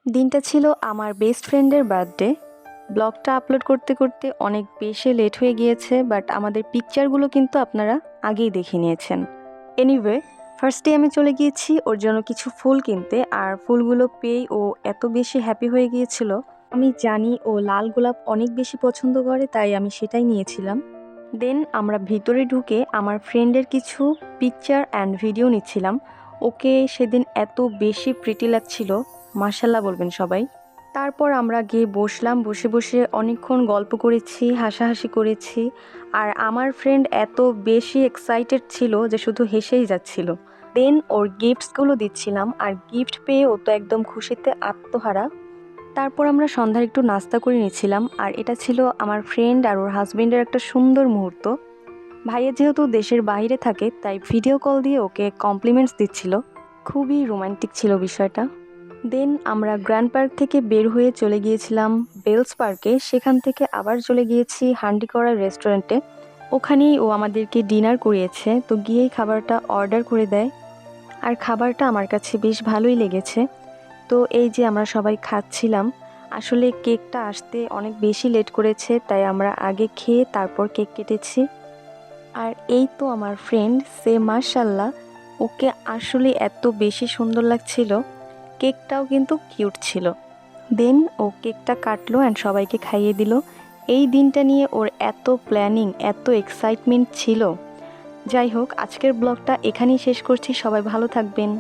দিনটা ছিল আমার বেস্ট ফ্রেন্ডের বার্থডে। ব্লগটা আপলোড করতে করতে অনেক বেশি লেট হয়ে গিয়েছে, বাট আমাদের পিকচারগুলো কিন্তু আপনারা আগেই দেখে নিয়েছেন। এনিওয়ে, ফার্স্টে আমি চলে গিয়েছি ওর জন্য কিছু ফুল কিনতে, আর ফুলগুলো পেয়েই ও এত বেশি হ্যাপি হয়ে গিয়েছিল। আমি জানি ও লাল গোলাপ অনেক বেশি পছন্দ করে, তাই আমি সেটাই নিয়েছিলাম। দেন আমরা ভিতরে ঢুকে আমার ফ্রেন্ডের কিছু পিকচার অ্যান্ড ভিডিও নিচ্ছিলাম। ওকে সেদিন এত বেশি প্রিটি লাগছিল, মাশাল্লাহ বলবেন সবাই। তারপর আমরা গিয়ে বসলাম, বসে বসে অনেকক্ষণ গল্প করেছি, হাসাহাসি করেছি। আর আমার ফ্রেন্ড এত বেশি এক্সাইটেড ছিল যে শুধু হেসেই যাচ্ছিল। দেন ওর গিফটসগুলো দিচ্ছিলাম, আর গিফট পেয়ে ও তো একদম খুশিতে আত্মহারা। তারপর আমরা সন্ধ্যার একটু নাস্তা করে নিয়েছিলাম, আর এটা ছিল আমার ফ্রেন্ড আর ওর হাজবেন্ডের একটা সুন্দর মুহূর্ত। ভাইয়া যেহেতু দেশের বাইরে থাকে, তাই ভিডিও কল দিয়ে ওকে কমপ্লিমেন্টস দিচ্ছিল। খুবই রোমান্টিক ছিল বিষয়টা। দেন আমরা গ্র্যান্ড পার্ক থেকে বের হয়ে চলে গিয়েছিলাম বেলস পার্কে। সেখান থেকে আবার চলে গিয়েছি হান্ডিকরা রেস্টুরেন্টে। ওখানেই ও আমাদেরকে ডিনার করিয়েছে, তো গিয়েই খাবারটা অর্ডার করে দেয়। আর খাবারটা আমার কাছে বেশ ভালোই লেগেছে। তো এই যে আমরা সবাই খাচ্ছিলাম। আসলে কেকটা আসতে অনেক বেশি লেট করেছে, তাই আমরা আগে খেয়ে তারপর কেক কেটেছি। আর এই তো আমার ফ্রেন্ড, সে মাশাল্লাহ, ওকে আসলে এত বেশি সুন্দর লাগছিল। কেকটাও কিন্তু কিউট ছিল। দেন ও কেকটা কাটলো অ্যান্ড সবাইকে খাইয়ে দিল। এই দিনটা নিয়ে ওর এত প্ল্যানিং, এত এক্সাইটমেন্ট ছিল। যাই হোক, আজকের ব্লগটা এখানেই শেষ করছি। সবাই ভালো থাকবেন।